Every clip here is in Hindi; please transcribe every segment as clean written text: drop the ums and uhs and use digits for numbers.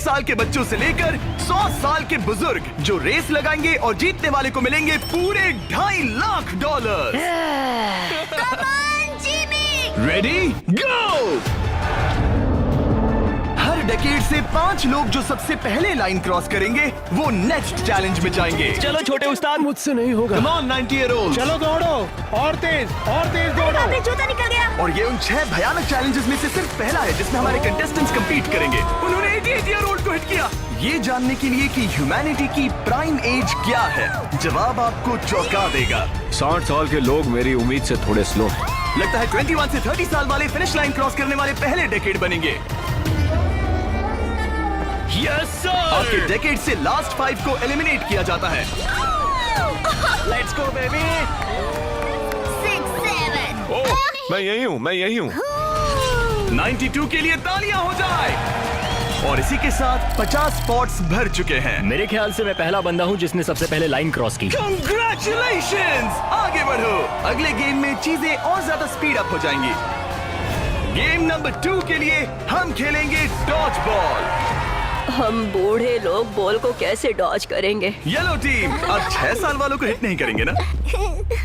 साल के बच्चों से लेकर 100 साल के बुजुर्ग जो रेस लगाएंगे और जीतने वाले को मिलेंगे पूरे $2.5 lakh. Come on, Jimmy! Ready go. Her decade से 5 लोग जो सबसे पहले लाइन क्रॉस करेंगे वो नेक्स्ट चैलेंज में जाएंगे। चलो छोटे उस्ताद, मुझसे नहीं होगा। Come on 90-year-olds। चलो दौड़ो और तेज दौड़ो। अबे जूता निकल गया। और ये उन 6 भयानक चैलेंजेस में से सिर्फ पहला है जिसमें हमारे कंटेस्टेंट्स कंपीट करेंगे। उन्होंने 88-year-old को हिट किया। ये जानने के लिए कि ह्यूमैनिटी की प्राइम एज क्या है, जवाब आपको चौंका देगा। 60 साल के लोग मेरी उम्मीद से थोड़े स्लो हैं। लगता है 21 से 30 साल वाले फिनिश लाइन क्रॉस करने वाले पहले डेकेड बनेंगे। Yes sir. आपके डेकेड से लास्ट 5 को एलिमिनेट किया जाता है। Let's go baby. 6, 7. ओह, मैं यही हूँ। 92 के लिए तालियां हो जाए। और इसी के साथ 50 स्पॉट्स भर चुके हैं। मेरे ख्याल से मैं पहला बंदा हूँ जिसने सबसे पहले लाइन क्रॉस की। Congratulations! आगे बढ़ो। अगले गेम में चीजें और ज्यादा स्पीड अप हो जाएंगी। गेम नंबर 2 के लिए हम खेलेंगे डॉज बॉल। हम बूढ़े लोग बॉल को कैसे डॉज करेंगे? येलो टीम अब 6 साल वालों को हिट नहीं करेंगे ना?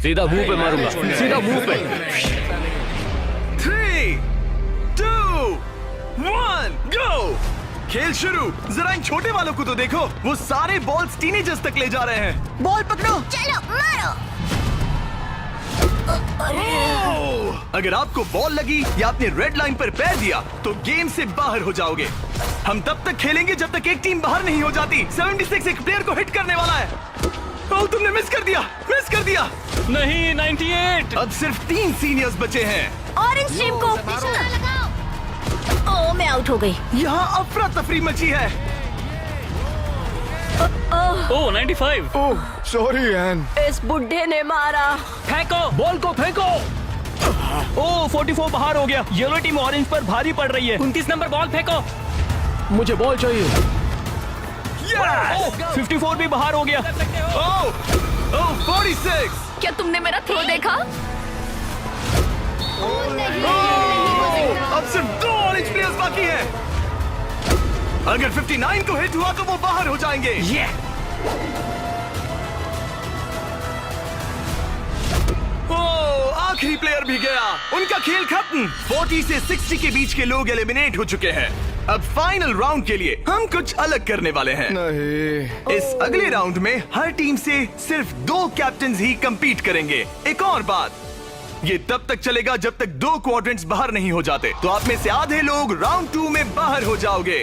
सीधा मुंह पे मारूंगा, सीधा मुंह पे। 3, 2, 1, गो। खेल शुरू। जरा इन छोटे वालों को तो देखो, वो सारे बॉल्स टीनेजर्स तक ले जा रहे हैं। बॉल पकड़ो। चलो मारो। अगर आपको बॉल लगी या आपने रेड लाइन पर पैर दिया तो गेम से बाहर हो जाओगे। हम तब तक खेलेंगे जब तक एक टीम बाहर नहीं हो जाती। 76 एक प्लेयर को हिट करने वाला है। ओह, तुमने मिस कर दिया। नहीं, 98। अब सिर्फ 3 सीनियर्स बचे हैं। ऑरेंज टीम को निशाना लगाओ। ओह, मैं आउट हो गई। यहाँ अफरा तफरी मची है। ओह 95। ओह, सॉरी एन। इस बुड्ढे ने मारा। फेंको, बॉल को फेंको। ओह 44 बाहर हो गया। येलो टीम ऑरेंज पर भारी पड़ रही है। 29 नंबर बॉल फेंको। मुझे बॉल चाहिए। Yes! 54 भी बाहर हो गया। ओह, 46। क्या तुमने मेरा थ्रो देखा? अब सिर्फ 2 ऑरेंज प्लेयर्स बाकी हैं। अगर 59 को हिट हुआ तो वो बाहर हो जाएंगे। ओह, आखिरी प्लेयर भी गया। उनका खेल खत्म। 40 से 60 के बीच के लोग एलिमिनेट हो चुके हैं। अब फाइनल राउंड के लिए हम कुछ अलग करने वाले हैं। नहीं। इस अगले राउंड में हर टीम से सिर्फ 2 कैप्टन्स ही कंपीट करेंगे। एक और बात, ये तब तक चलेगा जब तक 2 क्वाड्रेंट्स बाहर नहीं हो जाते। तो आप में से आधे लोग राउंड 2 में बाहर हो जाओगे।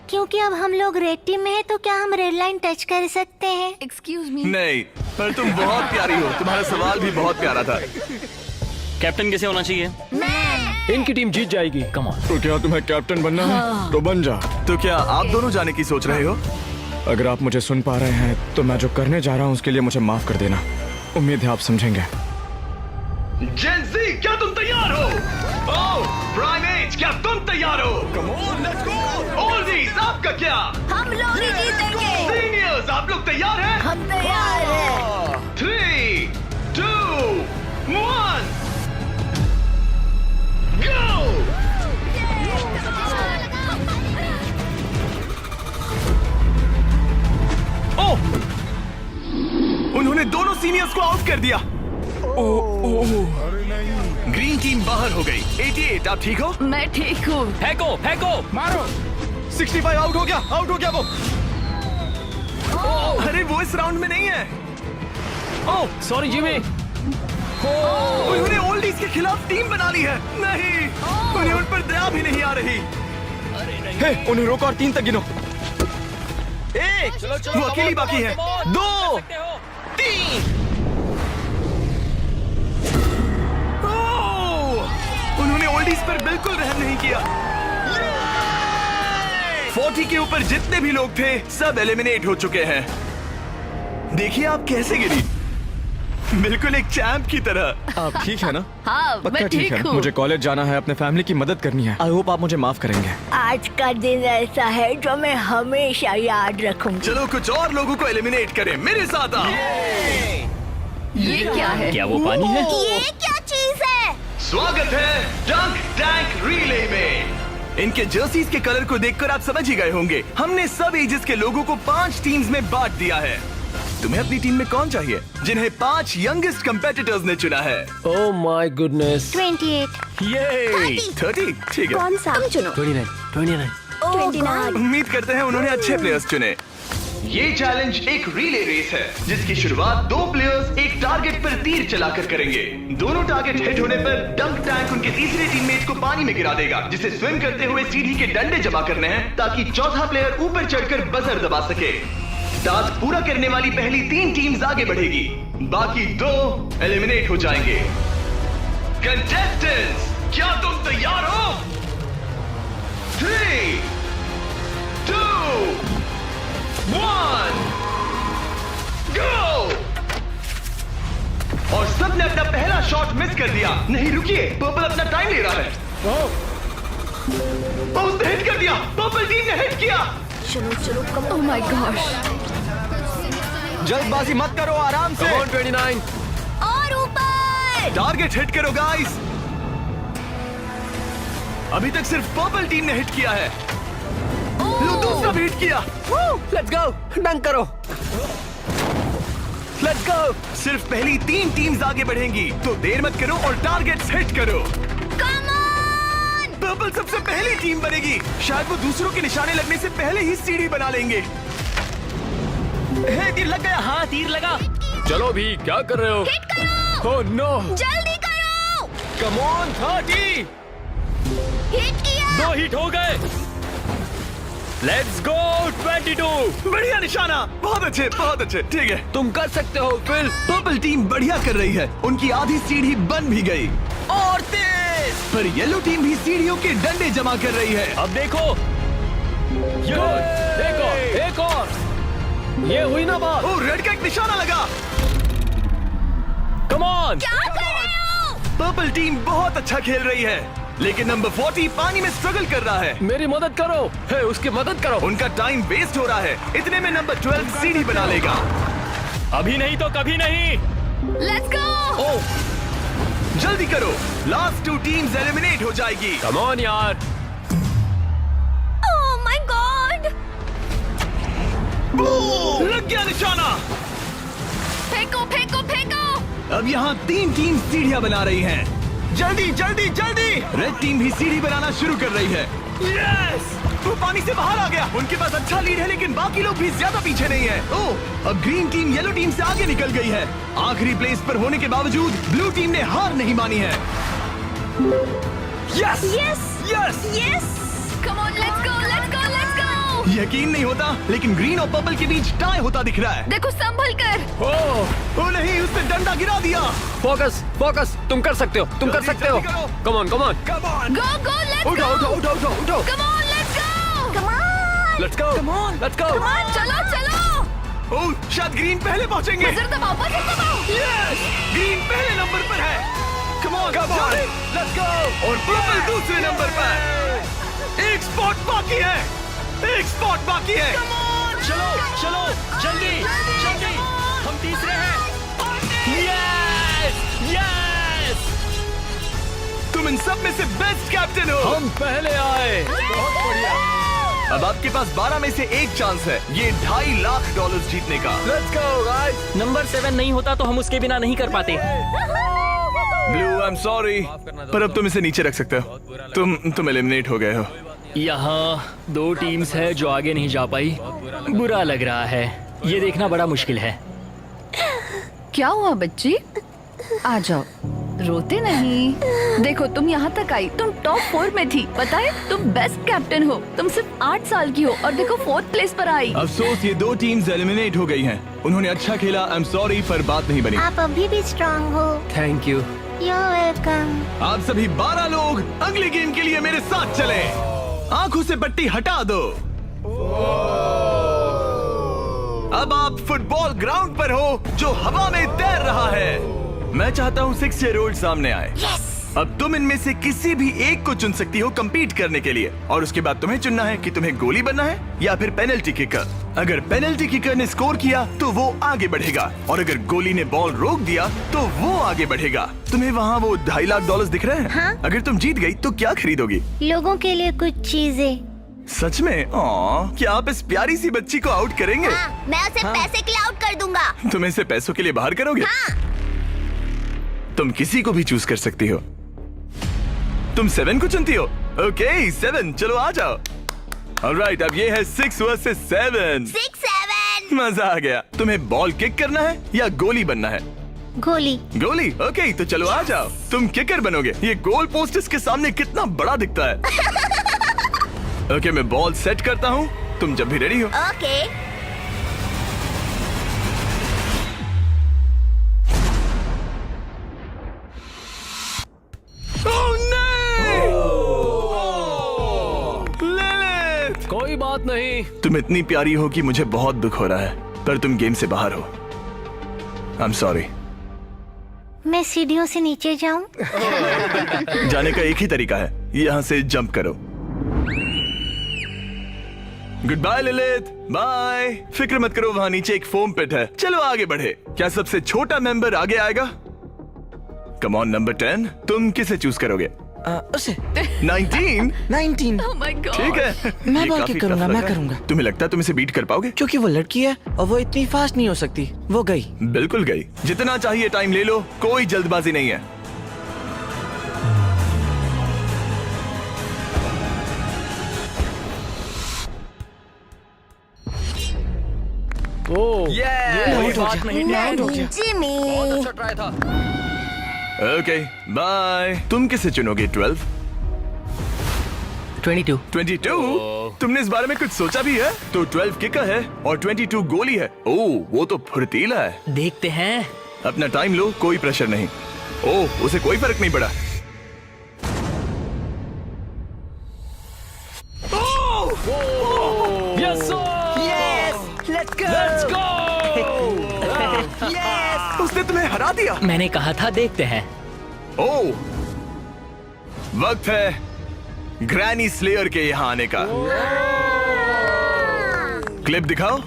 क्योंकि अब हम लोग रेड टीम में हैं, तो क्या हम रेड लाइन टच कर सकते हैं? Excuse me. नहीं, पर तुम बहुत प्यारी हो। तुम्हारा सवाल भी बहुत प्यारा था। कैप्टन कैसे होना चाहिए? मैं इनकी टीम जीत जाएगी। Come on. तो क्या तुम्हें कैप्टन बनना है? तो बन जा। तो क्या आप दोनों जाने की सोच रहे हो? अगर आप मुझे सुन पा रहे हैं तो मैं जो करने जा रहा हूँ उसके लिए मुझे माफ कर देना। उम्मीद है आप समझेंगे। जेंजी, क्या तुम तैयार हो? ओह, प्राइमेट, क्या तुम तैयार हो? Come on, let's go. Oldies, आपका क्या? हम लोग ही जीतेंगे। सीनियर्स, आप लोग तैयार हैं? हम तैयार हैं। 3, 2, 1, go! ओह! उन्होंने दोनों सीनियर्स को आउट कर दिया। ग्रीन टीम बाहर हो गई। 88, आप ठीक हो? मैं ठीक हूँ। फेंको, फेंको। मारो। 65 आउट हो गया वो। अरे वो इस राउंड में नहीं है। Oh sorry Jimmy. उन्होंने ओल्डीज के खिलाफ टीम बना ली है। नहीं, उन्हें उन पर दया भी नहीं आ रही। हे, उन्हें रोको और 3 तक गिनो। 1, वो अकेली बाकी है। 2, 3। उन्होंने ओल्डीज पर बिल्कुल रहम नहीं किया। 40 के ऊपर जितने भी लोग थे सब एलिमिनेट हो चुके हैं। देखिए आप कैसे गिरी, बिल्कुल एक चैंप की तरह। आप ठीक है ना? हाँ, पक्का मैं ठीक है। हूँ। मुझे कॉलेज जाना है, अपने फैमिली की मदद करनी है। आई होप आप मुझे माफ करेंगे। आज का दिन ऐसा है जो मैं हमेशा याद रखूंगी। चलो कुछ और लोगों को एलिमिनेट करें। मेरे साथ आओ। ये क्या है? क्या वो पानी है? ये क्या चीज है? स्वागत है डंक टैंक रिले में। इनके जर्सीज के कलर को देखकर आप समझ ही गए होंगे। हमने सब एजेस के लोगों को 5 टीम्स में बांट दिया है। तुम्हें अपनी टीम में कौन चाहिए? जिन्हें 5 यंगेस्ट कंपेटिटर्स ने चुना है। Oh my goodness. 28। ये 30 ठीक है। कौन सा? तुम चुनो। 29। 29। उम्मीद करते हैं उन्होंने अच्छे प्लेयर्स चुने। ये चैलेंज एक रिले रेस है जिसकी शुरुआत 2 प्लेयर्स एक टारगेट पर तीर चलाकर करेंगे। दोनों टारगेट हिट होने पर डंक टैंक उनके तीसरे टीममेट को पानी में गिरा देगा, जिसे स्विम करते हुए सीढ़ी के डंडे जमा करने हैं ताकि चौथा प्लेयर ऊपर चढ़कर बजर दबा सके। टास्क पूरा करने वाली पहली 3 टीम्स आगे बढ़ेगी, बाकी 2 एलिमिनेट हो जाएंगे। कंटेस्टेंट्स, क्या तुम तैयार हो? 3, 2, 1, go! और सबने अपना पहला शॉट मिस कर दिया। नहीं रुकिए, पर्पल अपना टाइम ले रहा है। उसने हिट कर दिया। पर्पल टीम ने हिट किया। चलो कम। Oh my gosh. जल्दबाजी मत करो, आराम से। 29। और ऊपर। टारगेट हिट करो गाइस। अभी तक सिर्फ पर्पल टीम ने हिट किया है। लो दूसरा भी हिट किया। लेट्स गो, डंक करो। Let's go. सिर्फ पहली 3 टीम्स आगे बढ़ेंगी, तो देर मत करो और टारगेट्स हिट करो। Come on. पर्पल सबसे पहली टीम बनेगी। शायद वो दूसरों के निशाने लगने से पहले ही सीढ़ी बना लेंगे। हे, तीर लग गया। हाँ, तीर लगा। चलो भी, क्या कर रहे हो? हिट करो। Oh no. जल्दी करो। Come on 30। हिट किया। 2 हिट हो गए। Let's go 22। बढ़िया निशाना। बहुत अच्छे। ठीक है, तुम कर सकते हो फिल। पर्पल टीम बढ़िया कर रही है। उनकी आधी सीढ़ी बन भी गई। और तेज। पर येलो टीम भी सीढ़ियों के डंडे जमा कर रही है। अब देखो। एक और। ये हुई ना बात। ओ, रेड का एक निशाना लगा। Come on. क्या कर रहे हो? पर्पल टीम बहुत अच्छा खेल रही है, लेकिन नंबर 40 पानी में स्ट्रगल कर रहा है। मेरी मदद करो। हे, उसकी मदद करो। उनका टाइम वेस्ट हो रहा है। इतने में नंबर 12 सीढ़ी बना लेगा। अभी नहीं तो कभी नहीं। Let's go. ओह, जल्दी करो, लास्ट 2 टीम्स एलिमिनेट हो जाएगी। कम ऑन यार। Oh my God. लग गया निशाना। फेंको। अब यहाँ 3 टीम सीढ़ियाँ बना रही हैं। जल्दी। रेड टीम भी सीढ़ी बनाना शुरू कर रही है। यस! वो पानी से बाहर आ गया। उनके पास अच्छा लीड है, लेकिन बाकी लोग भी ज्यादा पीछे नहीं है। ओह, अब ग्रीन टीम येलो टीम से आगे निकल गई है। आखिरी प्लेस पर होने के बावजूद ब्लू टीम ने हार नहीं मानी है। Yes! Come on, let's go. यकीन नहीं होता, लेकिन ग्रीन और पर्पल के बीच टाई होता दिख रहा है। देखो संभल कर। ओ नहीं, उसने डंडा गिरा दिया। फोकस। तुम कर सकते हो। जल्दी करो। Come on. गो लेट्स उठो। Come on, let's go. चलो। ओह, शायद ग्रीन पहले पहुंचेंगे। बजर दबाओ। यस! ग्रीन पहले नंबर पर है। Come on, let's go. और पर्पल दूसरे नंबर पर। एक स्पॉट बाकी है। चलो जल्दी। हम तीसरे हैं। यस। तुम इन सब में से बेस्ट कैप्टन हो। हम पहले आए। बहुत बढ़िया। अब आपके पास 12 में से 1 चांस है ये $2.5 लाख जीतने का। Let's go guys. नंबर 7 नहीं होता तो हम उसके बिना नहीं कर पाते। ब्लू, आई एम सॉरी, पर अब तुम इसे नीचे रख सकते हो। तुम एलिमिनेट हो गए हो। यहाँ 2 टीम्स है जो आगे नहीं जा पाई। बुरा लग रहा है। ये देखना बड़ा मुश्किल है। क्या हुआ बच्ची? आ जाओ, रोते नहीं। देखो तुम यहाँ तक आई, तुम टॉप 4 में थी। पता है तुम बेस्ट कैप्टन हो। तुम सिर्फ 8 साल की हो और देखो 4th प्लेस पर आई। अफसोस, ये 2 टीम्स एलिमिनेट हो गई हैं। उन्होंने अच्छा खेला, आई एम सॉरी, पर बात नहीं बनी। आप अभी भी स्ट्रांग हो। Thank you. You're welcome। आप सभी 12 लोग अगले गेम के लिए मेरे साथ चलें। आंखों से पट्टी हटा दो। अब आप फुटबॉल ग्राउंड पर हो जो हवा में तैर रहा है। मैं चाहता हूँ 6 ईयर ओल्ड सामने आए। अब तुम इनमें से किसी भी एक को चुन सकती हो कम्पीट करने के लिए, और उसके बाद तुम्हें चुनना है कि तुम्हें गोली बनना है या फिर पेनल्टी किकर। अगर पेनल्टी किकर ने स्कोर किया तो वो आगे बढ़ेगा, और अगर गोली ने बॉल रोक दिया तो वो आगे बढ़ेगा। तुम्हें वहाँ वो $2.5 लाख दिख रहे हैं? हाँ। अगर तुम जीत गई तो क्या खरीदोगी? लोगों के लिए कुछ चीजें। सच में? क्या आप इस प्यारी सी बच्ची को आउट करेंगे? हाँ, मैं उसे पैसे के लिए आउट कर दूंगा। तुम इसे पैसों के लिए बाहर करोगे? हाँ। तुम किसी को भी चूज कर सकती हो। तुम 7 को चुनती हो? ओके 7, चलो आ जाओ। ऑलराइट, अब ये है 6 वर्सेस 7। 6-7। मजा आ गया। तुम्हें बॉल किक करना है या गोली बनना है? गोली। गोली? ओके, तो चलो आ जाओ। तुम किकर बनोगे। ये गोल पोस्ट इसके सामने कितना बड़ा दिखता है। ओके, मैं बॉल सेट करता हूँ, तुम जब भी रेडी हो। ओके। ओह नहीं! लिलिथ! कोई बात नहीं। तुम इतनी प्यारी हो कि मुझे बहुत दुख हो रहा है, पर तुम गेम से बाहर हो। I am sorry. मैं सीढ़ियों से नीचे जाऊं? जाने का एक ही तरीका है, यहाँ से जंप करो। Good bye Lilith, bye. फिक्र मत करो, वहाँ नीचे एक फोम पिट है। चलो आगे बढ़े। क्या सबसे छोटा मेंबर आगे आएगा? कम ऑन नंबर 10, तुम किसे चूज करोगे? उसे 19? 19। Oh my God. ठीक है, मैं ये बॉल काफी किक करूंगा, tough लग मैं रहा है। करूंगा। तुम्हें लगता है तुम इसे बीट कर पाओगे? क्योंकि वो लड़की है और वो इतनी फास्ट नहीं हो सकती। वो गई। बिल्कुल गई। जितना चाहिए टाइम ले लो, कोई जल्दबाजी नहीं है। ओह कोई बात नहीं। जिमी। अच्छा ट्राई था। Okay bye. तुम किसे चुनोगे? 12? 22। 22? तुमने इस बारे में कुछ सोचा भी है? तो 12 किकर है और 22 गोली है। ओह, वो तो फुर्तीला है। देखते हैं। अपना टाइम लो, कोई प्रेशर नहीं। ओह, उसे कोई फर्क नहीं पड़ा। Yes sir. Let's let's go. उसने तुम्हें हरा दिया। मैंने कहा था देखते हैं। ओह, वक्त है ग्रैनी स्लेयर के यहाँ आने का। क्लिप दिखाओ।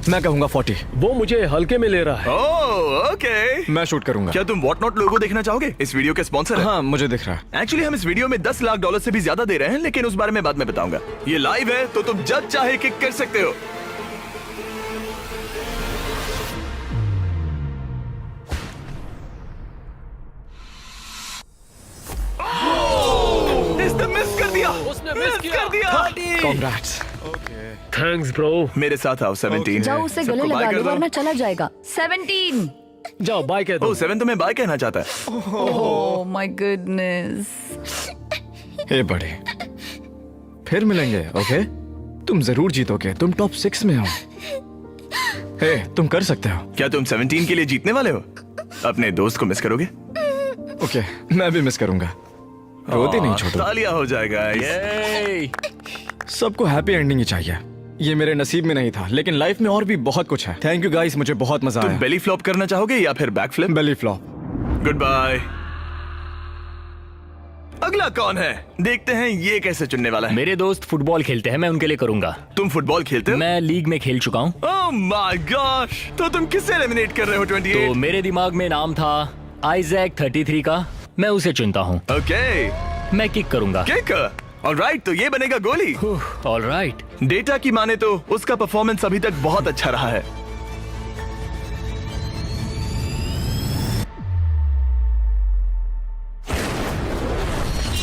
मैं कहूंगा 40। वो मुझे हल्के में ले रहा है। Oh okay. मैं शूट करूंगा। क्या तुम व्हाट नॉट लोगो देखना चाहोगे? इस वीडियो के स्पॉन्सर है। हाँ, मुझे दिख रहा है। एक्चुअली हम इस वीडियो में $10 लाख से भी ज्यादा दे रहे हैं, लेकिन उस बारे में बाद में बताऊंगा। ये लाइव है तो तुम जब चाहे किक कर सकते हो। इसने मिस कर दिया। उसने मिस किया। कर दिया। Congrats। Thanks bro. मेरे साथ आओ। 17 जाओ है। उसे सबको गले बाय लगा कर लो दो। वरना चला जाएगा। 17। जाओ बाय कह दो। ओह, 7 तुम्हें बाय कहना चाहता है। Oh my goodness. हे बड़े, फिर मिलेंगे। ओके, तुम जरूर जीतोगे। तुम टॉप 6 में हो। हे, तुम कर सकते हो। क्या तुम 17 के लिए जीतने वाले हो? अपने दोस्त को मिस करोगे? ओके, मैं भी मिस करूंगा। रोते नहीं छोटू। तालियां हो जाएगा। सबको हैप्पी एंडिंग ही चाहिए। ये मेरे नसीब में नहीं था, लेकिन लाइफ में और भी बहुत कुछ है। थैंक यू गाइस, मुझे बहुत मजा तुम आया। बेली फ्लॉप करना चाहोगे या फिर back flip? Belly flop. Good bye. अगला कौन है? देखते हैं ये कैसे चुनने वाला है। मेरे दोस्त फुटबॉल खेलते हैं, मैं उनके लिए करूंगा। तुम फुटबॉल खेलते हो? मैं लीग में खेल चुका हूँ। ओह माय गॉश, तो तुम किसे एलिमिनेट कर रहे हो? 28? तो मेरे दिमाग में नाम था आइजैक 33 का। मैं उसे चुनता हूँ। ओके, मैं किक करूंगा। किक। ऑलराइट, तो ये बनेगा गोली। ऑलराइट। डेटा की माने तो उसका परफॉर्मेंस अभी तक बहुत अच्छा रहा है।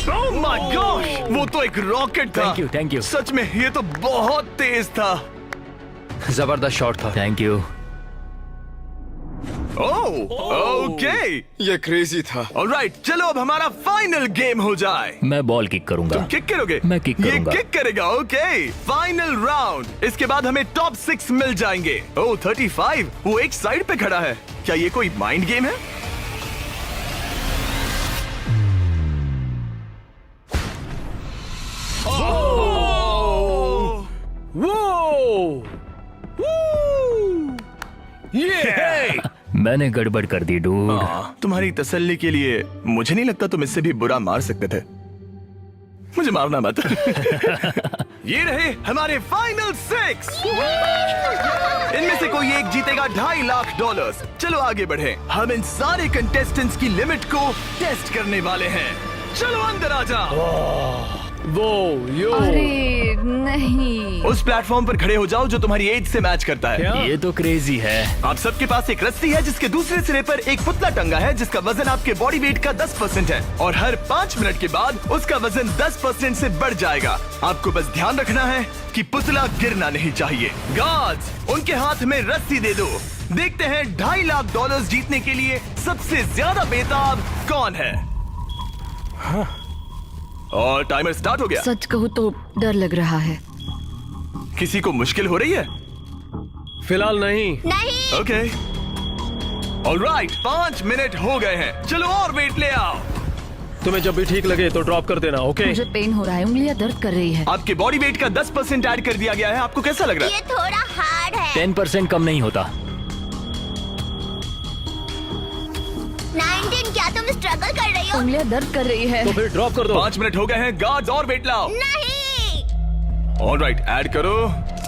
ओह माय गॉश, वो तो एक रॉकेट था। Thank you. सच में ये तो बहुत तेज था। जबरदस्त शॉट था। Thank you. ओह ओके, ये क्रेजी था। ऑलराइट, चलो अब हमारा फाइनल गेम हो जाए। मैं बॉल किक करूंगा। तुम किक करोगे? मैं किक करूंगा। ये किक करेगा। Okay, final round. इसके बाद हमें टॉप 6 मिल जाएंगे। ओह 35, वो एक साइड पे खड़ा है। क्या ये कोई माइंड गेम है? मैंने गड़बड़ कर दी डूड। तुम्हारी तसल्ली के लिए मुझे नहीं लगता तुम इससे भी बुरा मार सकते थे। मुझे मारना मत। ये रहे हमारे फाइनल 6। इनमें से कोई एक जीतेगा $2.5 लाख। चलो आगे बढ़े, हम इन सारे कंटेस्टेंट्स की लिमिट को टेस्ट करने वाले हैं। चलो अंदर आ जाओ। वो यो अरे नहीं। उस प्लेटफॉर्म पर खड़े हो जाओ जो तुम्हारी एज से मैच करता है। क्या? ये तो क्रेजी है। आप सबके पास एक रस्सी है जिसके दूसरे सिरे पर एक पुतला टंगा है जिसका वजन आपके बॉडी वेट का 10% है और हर 5 मिनट के बाद उसका वजन 10% से बढ़ जाएगा। आपको बस ध्यान रखना है कि पुतला गिरना नहीं चाहिए। गार्ड्स, उनके हाथ में रस्सी दे दो। देखते हैं $2.5 लाख जीतने के लिए सबसे ज्यादा बेताब कौन है। और टाइमर स्टार्ट हो गया। सच कहूँ तो डर लग रहा है। किसी को मुश्किल हो रही है? फिलहाल नहीं। नहीं। ओके ऑलराइट, 5 मिनट हो गए हैं। चलो और वेट ले आओ। तुम्हें जब भी ठीक लगे तो ड्रॉप कर देना, ओके? मुझे पेन हो रहा है, उंगलियां दर्द कर रही है। आपके बॉडी वेट का 10% ऐड कर दिया गया है। आपको कैसा लग रहा है? ये थोड़ा हार्ड है। 10% कम नहीं होता। 19, क्या तुम स्ट्रगल कर रही हो? उंगलियां दर्द कर रही है। तो फिर ड्रॉप कर दो। 5 मिनट हो गए हैं। गार्ड्स और वेट लाओ। नहीं। ऑलराइट, ऐड करो।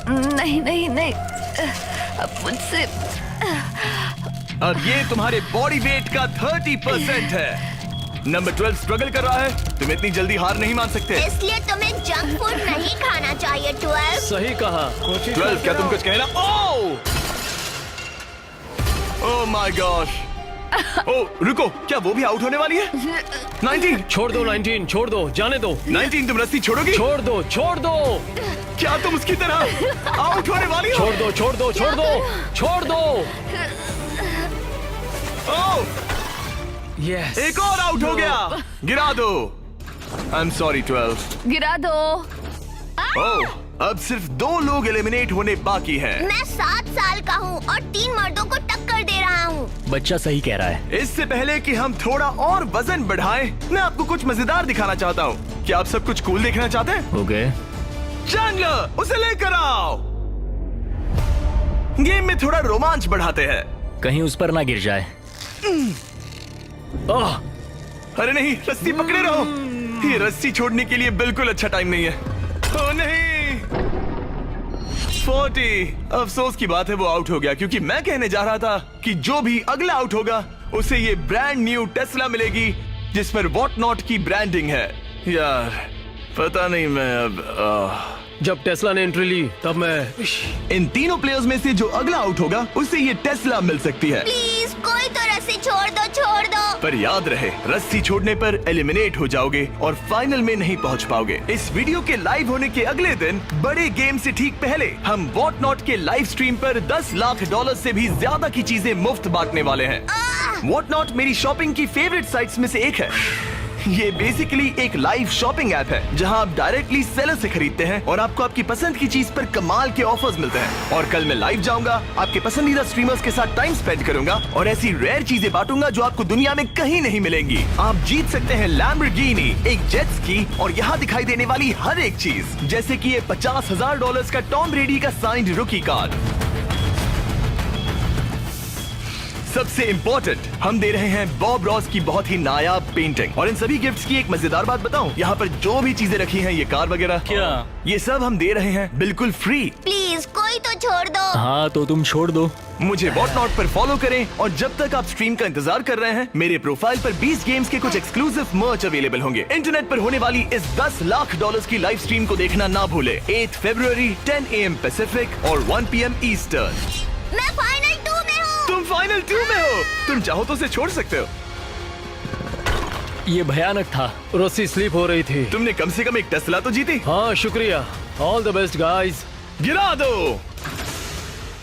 नहीं नहीं नहीं, अब मुझसे अब ये तुम्हारे बॉडी वेट का 30% है। नंबर 12 स्ट्रगल कर रहा है। तुम इतनी जल्दी हार नहीं मान सकते। इसलिए तुम्हें जंक फूड नहीं खाना चाहिए। 12। सही कहा। 12, क्या तुम कुछ कहना? Oh my gosh. ओह रुको, क्या वो भी आउट होने वाली है? 19, छोड़ दो 19, छोड़ दो, जाने दो। 19, तुम रस्सी छोड़ोगी? छोड़ दो, छोड़ दो, क्या तुम उसकी तरह आउट होने वाली हो? छोड़ दो, छोड़ दो, छोड़ दो, छोड़ दो। ओह, यस। एक और आउट हो गया। गिरा दो। I am sorry 12। गिरा दो। ओह, अब सिर्फ 2 लोग एलिमिनेट होने बाकी हैं। मैं 7 साल का हूँ और 3 मर्दों को टक्कर दे रहा हूँ। बच्चा सही कह रहा है। इससे पहले कि हम थोड़ा और वजन बढ़ाएं, मैं आपको कुछ मजेदार दिखाना चाहता हूँ। क्या आप सब कुछ कूल देखना चाहते हैं? ओके। चैंडलर, उसे लेकर आओ। गेम में थोड़ा रोमांच बढ़ाते हैं। कहीं उस पर ना गिर जाए। अरे नहीं, रस्सी पकड़े रहो। ये रस्सी छोड़ने के लिए बिल्कुल अच्छा टाइम नहीं है। ओह नहीं, 40। अफसोस की बात है वो आउट हो गया, क्योंकि मैं कहने जा रहा था कि जो भी अगला आउट होगा उसे ये ब्रांड न्यू टेस्ला मिलेगी जिस पर वॉट नॉट की ब्रांडिंग है। यार पता नहीं, मैं अब जब टेस्ला ने एंट्री ली तब मैं इन तीनों प्लेयर्स में से जो अगला आउट होगा उसे ये टेस्ला मिल सकती है। प्लीज कोई तो रस्सी छोड़ दो, छोड़ दो। पर याद रहे, रस्सी छोड़ने पर एलिमिनेट हो जाओगे और फाइनल में नहीं पहुंच पाओगे। इस वीडियो के लाइव होने के अगले दिन, बड़े गेम से ठीक पहले, हम वॉट नॉट के लाइव स्ट्रीम पर $10 लाख से भी ज्यादा की चीजें मुफ्त बांटने वाले हैं। वॉट नॉट मेरी शॉपिंग की फेवरेट साइट्स में से एक है। ये बेसिकली एक लाइव शॉपिंग ऐप है जहां आप डायरेक्टली सेलर से खरीदते हैं और आपको आपकी पसंद की चीज पर कमाल के ऑफर्स मिलते हैं। और कल मैं लाइव जाऊंगा, आपके पसंदीदा स्ट्रीमर्स के साथ टाइम स्पेंड करूंगा और ऐसी रेयर चीजें बांटूंगा जो आपको दुनिया में कहीं नहीं मिलेंगी। आप जीत सकते हैं लैम्बोर्गिनी, एक जेट स्की और यहाँ दिखाई देने वाली हर एक चीज, जैसे कि ये $50,000 का टॉम ब्रेडी का साइंड रुकी कार्ड। सबसे इम्पोर्टेंट, हम दे रहे हैं बॉब रॉस की बहुत ही नायाब पेंटिंग। और इन सभी गिफ्ट्स की एक मजेदार बात बताऊं, यहाँ पर जो भी चीजें रखी हैं, ये कार वगैरह, क्या ये सब हम दे रहे हैं बिल्कुल फ्री। प्लीज कोई तो छोड़ दो। हाँ तो तुम छोड़ दो। मुझे वॉट नॉट पर फॉलो करें और जब तक आप स्ट्रीम का इंतजार कर रहे हैं, मेरे प्रोफाइल पर 20 गेम्स के कुछ एक्सक्लूसिव मर्च अवेलेबल होंगे। इंटरनेट पर होने वाली इस $10 लाख की लाइव स्ट्रीम को देखना ना भूले। 8 फरवरी 10 AM पैसिफिक और 1 PM ईस्टर्न। मैं फाइनल 2 में हूँ। तुम फाइनल 2 में हो। तुम चाहो तो उसे छोड़ सकते हो। ये भयानक था। रस्सी स्लिप हो रही थी। तुमने कम से कम एक टेस्ला तो जीती। हाँ शुक्रिया। All the best guys. गिरा दो।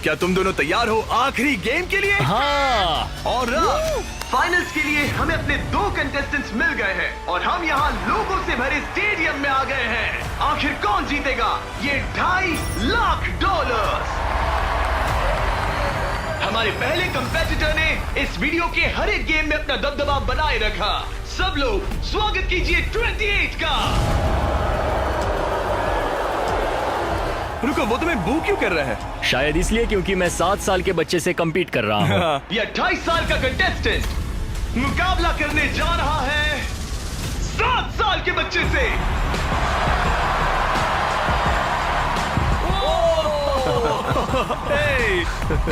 क्या तुम दोनों तैयार हो आखिरी गेम के लिए? हाँ। और फाइनल्स के लिए हमें अपने 2 कंटेस्टेंट्स मिल गए हैं और हम यहाँ लोगों से भरे स्टेडियम में आ गए हैं। आखिर कौन जीतेगा ये $2.5 लाख? हमारे पहले कंपेटिटर ने इस वीडियो के हर एक गेम में अपना दबदबा बनाए रखा। सब लोग स्वागत कीजिए 28 का। रुको, वो तुम्हें बू क्यों कर रहा है? शायद इसलिए क्योंकि मैं 7 साल के बच्चे से कम्पीट कर रहा हूँ। ये 28 साल का कंटेस्टेंट मुकाबला करने जा रहा है 7 साल के बच्चे से।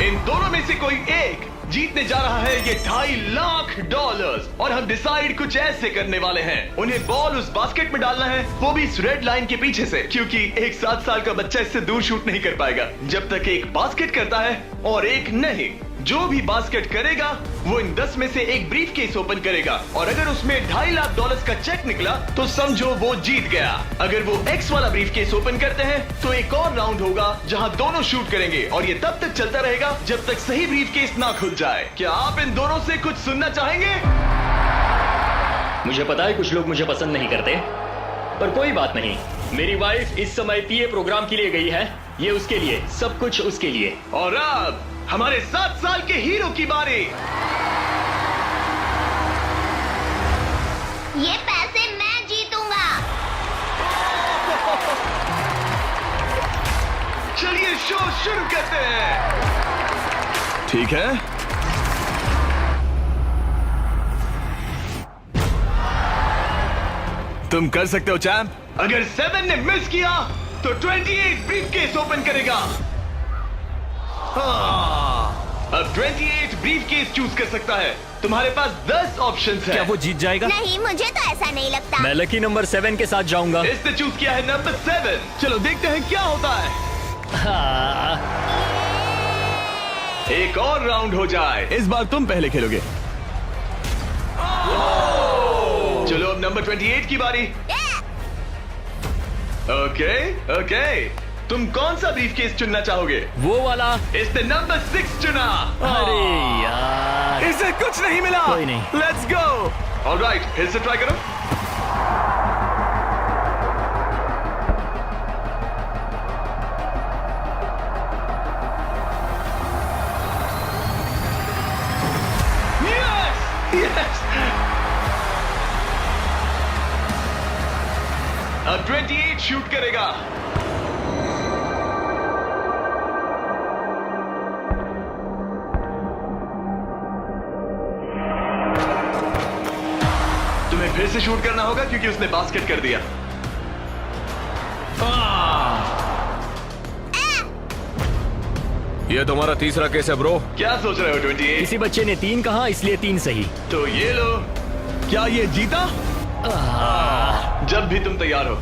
इन दोनों में से कोई एक जीतने जा रहा है ये $2.5 लाख और हम डिसाइड कुछ ऐसे करने वाले हैं। उन्हें बॉल उस बास्केट में डालना है, वो भी इस रेड लाइन के पीछे से, क्योंकि एक 7 साल का बच्चा इससे दूर शूट नहीं कर पाएगा जब तक एक बास्केट करता है और एक नहीं। जो भी बास्केट करेगा वो इन 10 में से एक ब्रीफ केस ओपन करेगा और अगर उसमें $2.5 लाख का चेक निकला तो समझो वो जीत गया। अगर वो X वाला ब्रीफ केस ओपन करते हैं तो एक और राउंड होगा जहां दोनों शूट करेंगे और ये तब तक चलता रहेगा जब तक सही ब्रीफ केस ना खुल जाए। क्या आप इन दोनों से कुछ सुनना चाहेंगे? मुझे पता है कुछ लोग मुझे पसंद नहीं करते, पर कोई बात नहीं। मेरी वाइफ इस समय पीए प्रोग्राम के लिए गई है, ये उसके लिए, सब कुछ उसके लिए। और अब हमारे 7 साल के हीरो की बारी। ये पैसे मैं जीतूंगा। चलिए शो शुरू करते हैं। ठीक है, तुम कर सकते हो चैंप। अगर 7 ने मिस किया तो 28 ब्रीफकेस ओपन करेगा। अब 28 ब्रीफकेस चूज कर सकता है। तुम्हारे पास 10 ऑप्शंस हैं। क्या वो जीत जाएगा? नहीं, मुझे तो ऐसा नहीं लगता। मैं लकी नंबर 7 के साथ जाऊंगा। इसने चूज किया है नंबर 7। चलो देखते हैं क्या होता है। हाँ। एक और राउंड हो जाए। इस बार तुम पहले खेलोगे। चलो अब नंबर 28 की बारी। ओके, तुम कौन सा ब्रीफकेस चुनना चाहोगे? वो वाला। इसने नंबर 6 चुना। अरे यार, इसे कुछ नहीं मिला। कोई नहीं। Let's go. ऑलराइट, फिर से ट्राई करो। यस। अब 28 शूट करेगा। तुम्हें फिर से शूट करना होगा क्योंकि उसने बास्केट कर दिया। ये तुम्हारा तीसरा केस है ब्रो। क्या सोच रहे हो 28? किसी बच्चे ने 3 कहा इसलिए 3 सही। तो ये लो। क्या ये जीता? जब भी तुम तैयार हो।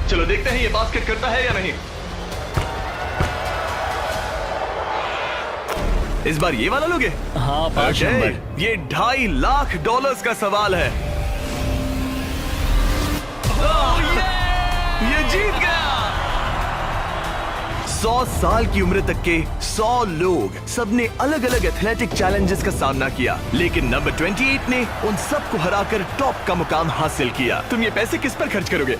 चलो देखते हैं ये बास्केट करता है या नहीं। इस बार ये वाला लोगे? हाँ, 5 नंबर। ये $2.5 लाख का सवाल है। ये जीत गया। 100 साल की उम्र तक के 100 लोग, सबने अलग अलग एथलेटिक चैलेंजेस का सामना किया, लेकिन नंबर 28 ने उन सबको हराकर टॉप का मुकाम हासिल किया। तुम ये पैसे किस पर खर्च करोगे?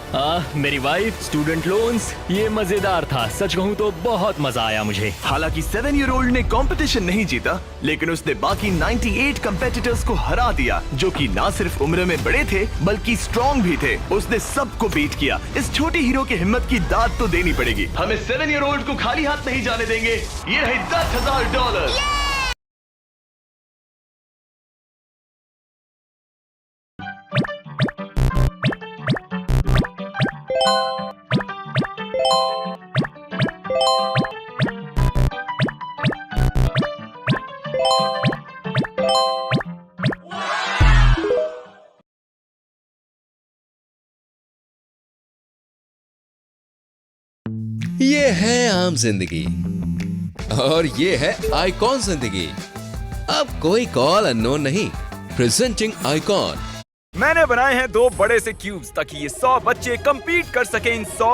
मेरी वाइफ, स्टूडेंट लोन्स। ये मजेदार था, सच कहूँ तो बहुत मजा आया मुझे। हालांकि 7-year-old ने कंपटीशन नहीं जीता, लेकिन उसने बाकी 98 कंपेटिटर्स को हरा दिया, जो कि ना सिर्फ उम्र में बड़े थे बल्कि स्ट्रॉन्ग भी थे। उसने सबको बीट किया। इस छोटे हीरो की हिम्मत की दाद तो देनी पड़ेगी। हमें 7-year-old को खाली हाथ नहीं जाने देंगे। ये रहे $10,000। ये है आम जिंदगी और ये है आइकॉन जिंदगी। अब कोई कॉल अननोन नहीं। Presenting icon. मैंने बनाए हैं 2 बड़े से क्यूब्स ताकि ये 100 बच्चे कंपीट कर सके इन 100